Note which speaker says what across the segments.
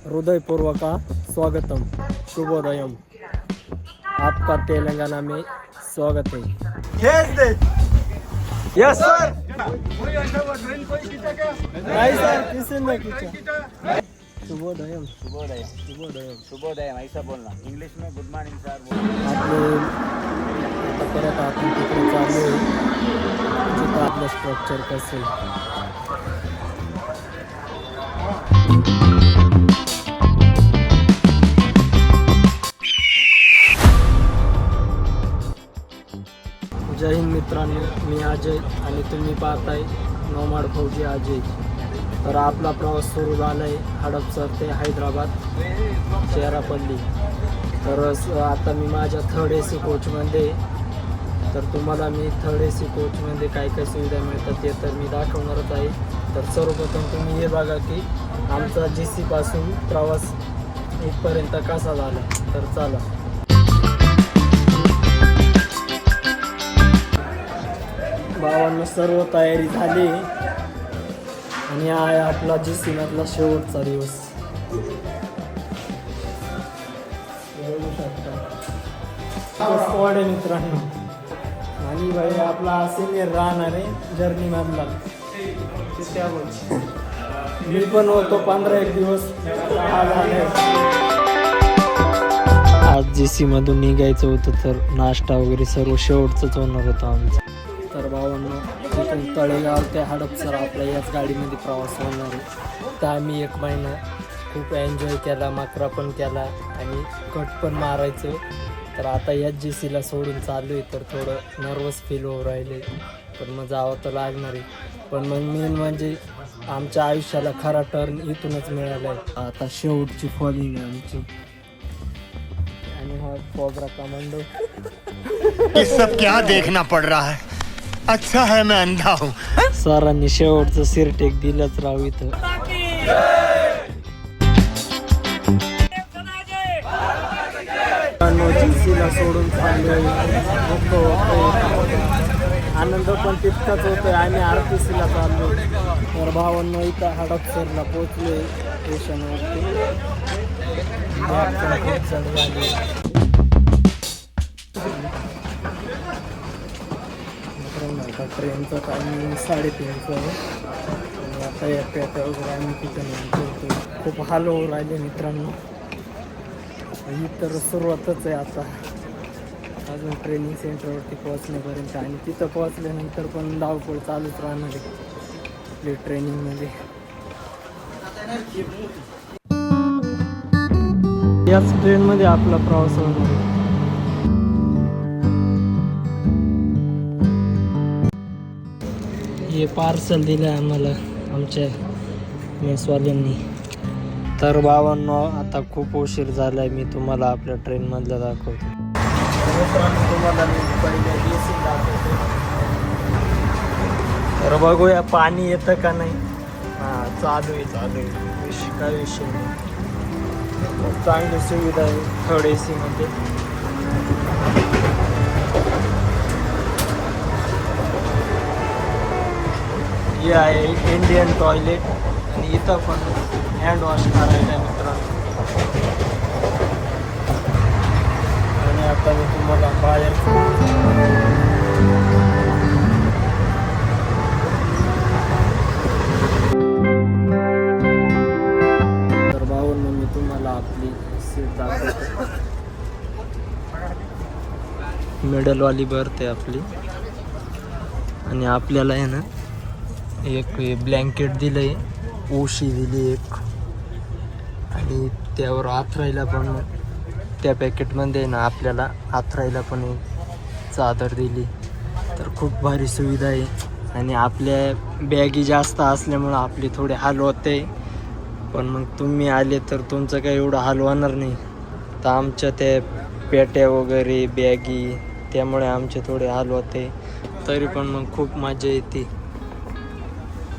Speaker 1: हृदयपूर्वक स्वागतम, शुभोदयम। आपका तेलंगाना में स्वागत है। Yes sir. नहीं सर, किसी ने खींचा। शुभोदयम शुभोदयम शुभोदयम
Speaker 2: शुभोदय ऐसा बोलना, इंग्लिश में गुड मॉर्निंग सर।
Speaker 1: आपले परत आपण तिकडे चालू आहे जिथं आपलं स्ट्रक्चर कसं आहे। जय हिंद मित्रांनो, मी अजय आणि तुम्ही पाहताय नौमाड फौजी अजय। तर आपला प्रवास सुरू झाला आहे हडपसर ते हैदराबाद चेरापल्ली। तर आता मी माझ्या थर्ड AC कोचमध्ये, तर तुम्हाला मी थर्ड AC कोचमध्ये काय काय सुविधा मिळतात ते तर मी दाखवणारच आहे। तर सर्वप्रथम तुम्ही हे बघा की आमचा GC पासून प्रवास इथपर्यंत कसा झाला। तर चला, भावांनो सर्व तयारी झाली आणि हा आहे आपला GC मधला शेवटचा दिवस। बघू शकता स्क्वॉड आहे मित्रांनो, आणि भाई आपला सिनियर राहणार आहे जर्नी मधला। मी पण होतो 15-1 दिवस आज GC मधून निघायचं होतं, तर नाश्ता वगैरे सर्व शेवटचंच होणार होतं आमचं। तर भावांनो तिथून तळेगाव ते हडपसर आपल्या याच गाडीमध्ये प्रवास होणार आहे। तर आम्ही 1 महिना खूप एन्जॉय केला, मकरा पण केला आणि कट पण मारायचं। तर आता याच GCला सोडून चालू आहे, तर थोडं नर्वस फील होऊ राहिले, पण मग जावं तर लागणार आहे। पण मग मेन म्हणजे आमच्या आयुष्याला खरा टर्न इथूनच मिळाला आहे। आता शेवटची फॉलिंग आहे आमची, आणि हा कोब्रा कमांडो।
Speaker 3: ये सब क्या देखना पड़ रहा है, अच्छा है मैं अंधा हूँ।
Speaker 1: सरांनी शेवटचं सिरटेक दिलंच राव इथं। GCला सोडून चाललोय, आनंद पण तितकाच होतोय। आम्ही RTCला चाललो। तर भावांनो इथं हडपसरला पोहोचलोय स्टेशनवरती। आता ट्रेनचं टायमिंग 3:30 आहे आणि आता या पेट्या वगैरे आम्ही तिथं नेमतो। खूप हाल होऊ राहिले मित्रांनो, ही तर सुरुवातच आहे आता अजून ट्रेनिंग सेंटरवरती पोहोचण्यापर्यंत, आणि तिथं पोहोचल्यानंतर पण धावपळ चालूच राहणार आहे आपली ट्रेनिंगमध्ये। याच ट्रेनमध्ये आपला प्रवास होणार आहे। हे पार्सल दिलं आहे आम्हाला आमच्या मेसवाल्यांनी। तर भावांनो आता खूप उशीर झाला आहे, मी तुम्हाला आपल्या ट्रेनमधलं दाखवतो। तुम्हाला मी पहिले AC दाखवतो, तर बघूया पाणी येतं का नाही। हां चालू आहे काय विषय नाही, चांगली सुविधा आहे थर्ड AC मध्ये। हे आहे इंडियन टॉयलेट, आणि इथं पण हँड वॉश करायला मित्रांनो। आणि आता मी तुम्हाला बाहेर तर भावांनो मी तुम्हाला आपली सीट दाखवतो। मिडलवाली बर्थ आहे आपली, आणि आपल्याला आहे ना एक ब्लँकेट दिलंय, उशी दिली एक, आणि त्यावर आथरायला पण त्या पॅकेटमध्ये ना आपल्याला आथरायला पण एक चादर दिली। तर खूप भारी सुविधा आहे, आणि आपल्या बॅगी जास्त असल्यामुळं आपले थोडे हाल होते, पण मग तुम्ही आले तर तुमचं काही एवढं हाल होणार नाही। तर आमच्या त्या पेट्या वगैरे बॅगी त्यामुळे आमचे थोडे हाल होते, तरी पण मग खूप मजा येते।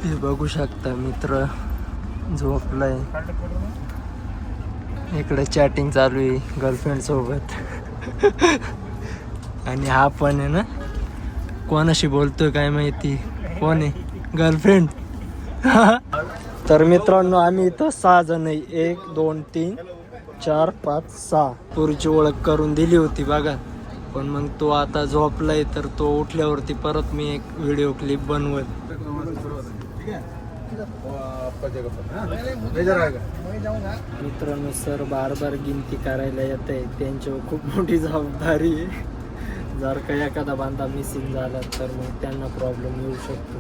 Speaker 1: हे बघू शकता मित्र झोपलाय, इकडे चॅटिंग चालू आहे गर्लफ्रेंड सोबत। आणि हा पण आहे ना कोणाशी बोलतोय काय माहिती, कोण आहे गर्लफ्रेंड। तर मित्रांनो आम्ही इथं 6 जण आहे. 1 2 3 4 5 6. पुरीची ओळख करून दिली होती बघा, पण मग तो आता झोपलाय. तर तो उठल्यावरती परत मी एक व्हिडिओ क्लिप बनवत. मित्रांनो सर बार बार गिनती करायला येत आहे, त्यांच्यावर खूप मोठी जबाबदारी आहे. जर का एखादा बांधा मिसिंग झाला तर मग त्यांना प्रॉब्लेम येऊ शकतो.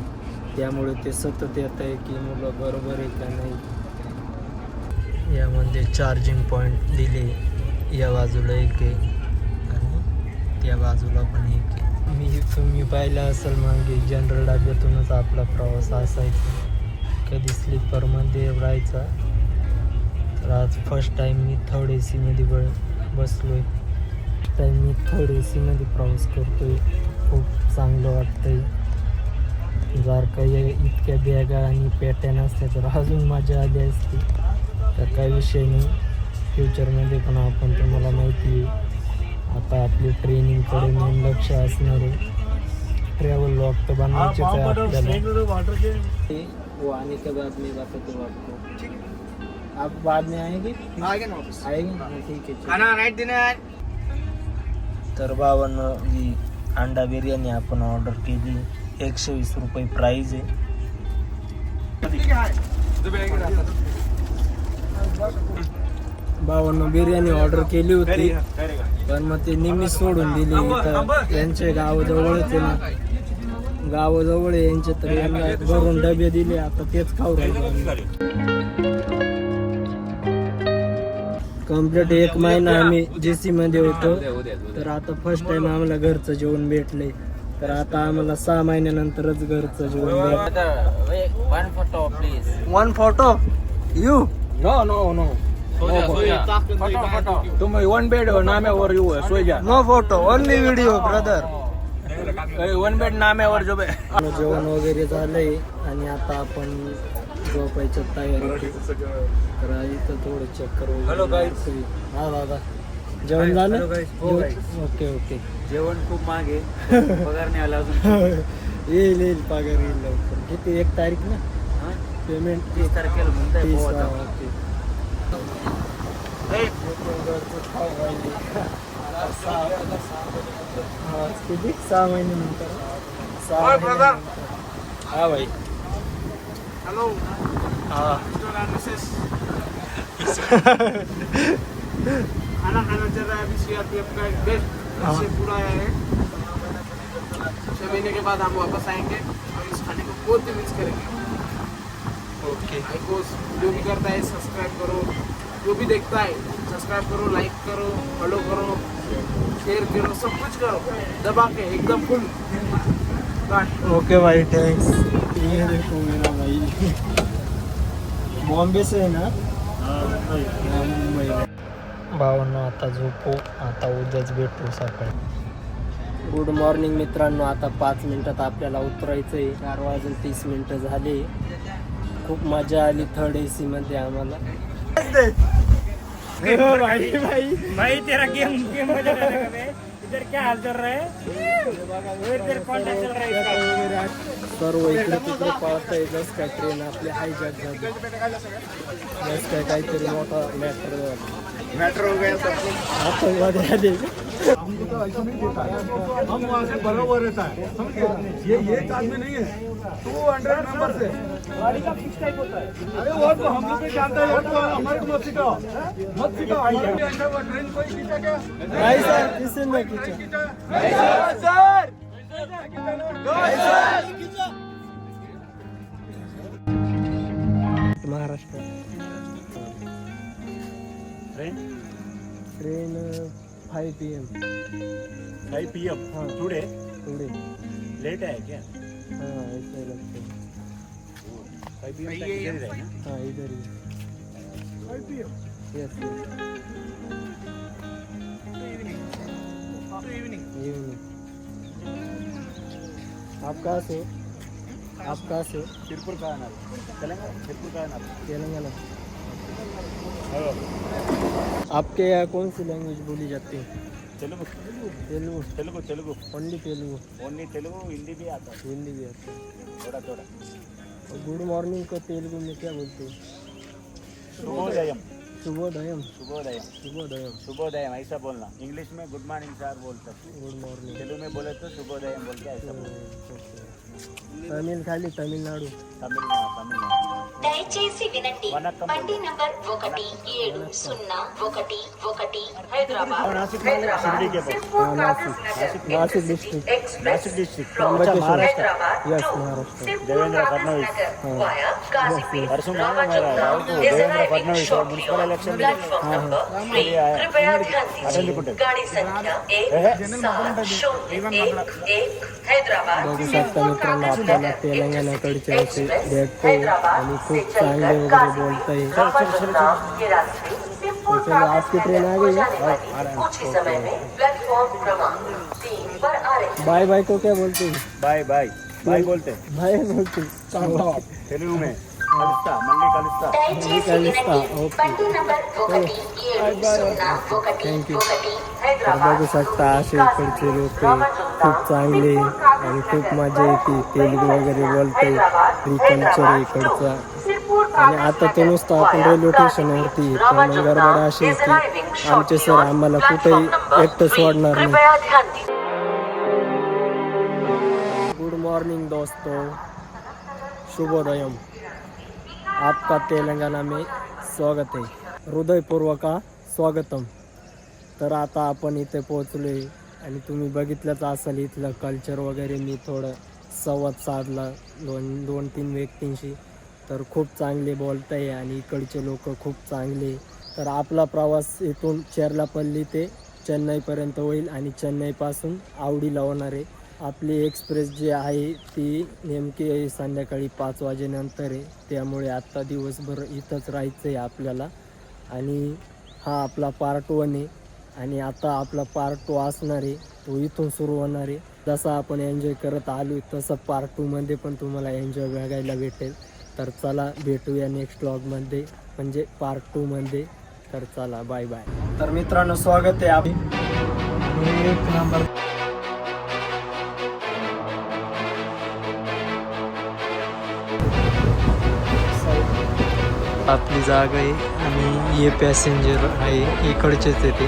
Speaker 1: त्यामुळे ते सतत येत आहे की मुलं बरोबर आहे का नाही. यामध्ये चार्जिंग पॉईंट दिले, या बाजूला एक आहे आणि त्या बाजूला पण एक आहे. तुम्ही पाहिलं असेल मागे जनरल डब्यातूनच आपला प्रवास असायचा, कधी स्लीपरमध्ये राहायचा. तर आज फर्स्ट टाईम मी थर्ड AC मध्ये बसलो आहे. टाईम मी थर्ड AC मध्ये प्रवास करतो आहे. खूप चांगलं वाटतं आहे. जर काही इतक्या बॅगा आणि पेट्या नसत्या तर अजून मजा आली असती. तर काही विषय नाही, फ्युचरमध्ये पण आपण तुम्हाला माहिती आहे आता आपली ट्रेनिंगकडे मेन लक्ष असणार आहे. ट्रॅव्हल लॉग तर बनवायचेच आहे आपल्याला. वो आने के बाद में बताते हूँ आपको. आप बाद में आएंगे? आएंगे ना. ठीक है. खाना राईट देणार. तर 52 ही अंडा बिर्याणी आपण ऑर्डर केली. 120 रुपये प्राईज आहे. 52 बिर्याणी ऑर्डर केली होती, पण मग ते निम्मी सोडून दिली. यांचे गावाजवळच आहे ना, गावाजवळ यांचे, तर यांना भरून डबे दिले. आता तेच खाऊ राहिलो. कम्प्लीट 1 महिना आम्ही JC मध्ये होतो, तर आता फर्स्ट टाइम आम्हाला घरचं जेवण भेटलंय. तर आता आम्हाला 6 महिन्यानंतरच घरचं जेवण भेटलं. 1 photo please. 1 photo you.
Speaker 4: No, no, no. तुम 1 बेड नाम्यावर येऊ सोय.
Speaker 1: No photo, only video brother.
Speaker 4: 1 bed नाम्यावर जो
Speaker 1: जेवण वगैरे झालंय आणि आता आपण झोपायच्या तयारी. तर इथं थोडं चक्कर वगैरे.
Speaker 4: Hello guys.
Speaker 1: हा दादा जेवण झालं? ओके.
Speaker 2: जेवण खूप मागे पगार नाही आला अजून.
Speaker 1: येईल पगार येईल लवकर. किती 1 तारीख ना पेमेंट?
Speaker 2: 30 तारखेला म्हणताय.
Speaker 1: 30.
Speaker 2: हो आता.
Speaker 1: ओके. किती 6 महिन्यानंतर. 6 महिन्यानंतर. हा भाई.
Speaker 4: हॅलो.
Speaker 1: हा
Speaker 4: खाना खाना चल रहा है अभी CRPF का एक बेस्ट से पूरा आया है. 6 महीने के बाद हम वापस आएंगे और इस खाने को बहुत ही मिस करेंगे.
Speaker 1: ओके.
Speaker 4: भाई को जो भी करता है सब्सक्राइब करो, जो भी देखता है सब्सक्राइब करो, लाइक करो, फॉलो करो, शेयर करो, सब कुछ करो दबा के एकदम फुल.
Speaker 1: ओके भाई थैंक्स. ये देखो मेरा भाई बॉम्बे से है ना. मुंबई. भावांनो आता झोपू, आता उद्याच भेटू सकाळी. गुड मॉर्निंग मित्रांनो. आता 5 मिनिटात आपल्याला उतरायचं आहे. 4:30 झाले. खूप मजा आली थर्ड AC मध्ये आम्हाला.
Speaker 4: भाई तेरा गेम मजा इधर क्या हाल चल रहा है? इधर कॉन्टॅक्ट चल रहा है.
Speaker 1: सर्व इकडे तिकडे पळतंय जसं काय ट्रेन आपली हायजॅक झाली. जसं काय काहीतरी मोठा मॅटर
Speaker 2: हो गया सब.
Speaker 1: आतंकवादी आले.
Speaker 4: हम वहाँ से बराबर रहता है. ये आदमी नहीं है. 200 नंबर से गाड़ी का फिक्स टाइप होता है. अरे वो तो हम लोग भी जानते हैं. तो हमारे को मत सिखाओ. ट्रेन कोई खींचा क्या?
Speaker 1: नाही सर किसी ने खींचा.
Speaker 4: Sir
Speaker 1: Maharashtra train 5 PM.
Speaker 2: 5 PM.
Speaker 1: हाँ.
Speaker 2: टुडे
Speaker 1: थोड़े
Speaker 2: लेट है क्या?
Speaker 1: हाँ ऐसा ही लगता है.
Speaker 2: 5 PM तक इधर ही रहेगा.
Speaker 1: हाँ इधर ही.
Speaker 4: 5 PM.
Speaker 1: Yes
Speaker 4: evening.
Speaker 1: आप कहाँ से हो? आप कहाँ से हो?
Speaker 2: सिरपुर का आना. तेलंगाना. सिरपुर का आना.
Speaker 1: तेलंगाना. आपके यहाँ कौन सी लैंग्वेज बोली जाती है?
Speaker 2: तेलुगु.
Speaker 1: तेलुगु. ओनली तेलुगु.
Speaker 2: ओनली तेलुगु. हिंदी भी आता है.
Speaker 1: हिंदी भी आती है.
Speaker 2: थोड़ा.
Speaker 1: गुड मॉर्निंग को तेलुगु में क्या बोलते हैं?
Speaker 2: शुभोदयम
Speaker 1: शुभोदयम।
Speaker 2: शुभोदयम
Speaker 1: शुभोदयम।
Speaker 2: शुभोदयम ऐसा बोलना। इंग्लिश में गुड मॉर्निंग सर बोल सकते,
Speaker 1: गुड मॉर्निंग।
Speaker 2: तेलुगु में बोले तो शुभोदयम बोल के ऐसा बोल।
Speaker 1: तमिल खाली तमिलनाडु।
Speaker 2: तमिल
Speaker 5: దయచేసి వినండి
Speaker 2: వనక్కం.
Speaker 5: బండి నంబర్ 1711 హైదరాబాద్
Speaker 2: नासिक शिरडी के पास।
Speaker 1: हाँ, Nashik district.
Speaker 2: Nashik district
Speaker 1: Trimbakeshwar.
Speaker 2: Maharashtra.
Speaker 1: Yes Maharashtra.
Speaker 2: Devendra Fadnavis परसों मालूम है राहुल को देवेंद्र फडणवीस म्युनिसिपल इलेक्शन में अटेंड कुठे
Speaker 5: गाडी संख्या 1701 हैदराबाद
Speaker 1: बघू शकता मित्रांनो आपल्याला तेलंगणाकडचे असे भेटते आणि खूप चांगले वगैरे बोलताय. तो चलो आपकी ट्रेन आ गई है.
Speaker 5: कुछ ही समय में प्लेटफॉर्म क्रमांक 3 पर आ रहे
Speaker 1: बाय बाय को क्या बोलते हैं?
Speaker 2: बाय बाय बाय बोलते
Speaker 1: बाय बोलते हैं.
Speaker 2: तेलुगु में कलिस्ता मल्ली कलिस्ता
Speaker 5: దయచేసి వినండి బండి నంబర్ 1701
Speaker 1: थँक्यू. तर
Speaker 5: హైదరాబాద్
Speaker 1: बघू शकता असे इकडचे लोक खूप चांगले आणि खूप मजा येते. तेलुगू वगैरे बोलते. फ्री कल्चर आहे इकडचा. आणि आता तर नुसतं आपण रेल्वे स्टेशनवरती आहे. पण मग गडबड अशी आहे की आमचे सर आम्हाला कुठेही एकटं सोडणार नाही.
Speaker 5: कृपया ध्यान दें
Speaker 1: गुड मॉर्निंग दोस्तों, शुभोदयम. आपका तेलंगाना में स्वागत आहे. हृदयपूर्वक स्वागतम. तर आता आपण इथे पोहोचलोय आणि तुम्ही बघितलंच असाल इथलं कल्चर वगैरे. मी थोडं संवाद साधला 2-3 व्यक्तींशी. तर खूप चांगले बोलताय आणि इकडचे लोक खूप चांगले. तर आपला प्रवास इथून चेरलापल्ली ते चेन्नईपर्यंत होईल आणि चेन्नईपासून आवडीला होणार आहे. आपली एक्सप्रेस जी आहे ती नेमकी संध्याकाळी 5 वाजेनंतर आहे. त्यामुळे आत्ता दिवसभर इथंच राहायचं आहे आपल्याला. आणि हा आपला पार्ट 1 आहे आणि आता आपला पार्ट 2 असणार आहे. तो इथून सुरू होणार आहे. जसा आपण एन्जॉय करत आलो तसं पार्ट 2 मध्ये पण तुम्हाला एन्जॉय बघायला भेटेल. तर चला भेटूया नेक्स्ट व्लॉगमध्ये म्हणजे पार्ट 2 मध्ये. तर चला बाय बाय. तर मित्रांनो स्वागत आहे आपली एक नंबर. आपली जागा आहे आणि हे पॅसेंजर आहे इकडचेच आहे ते.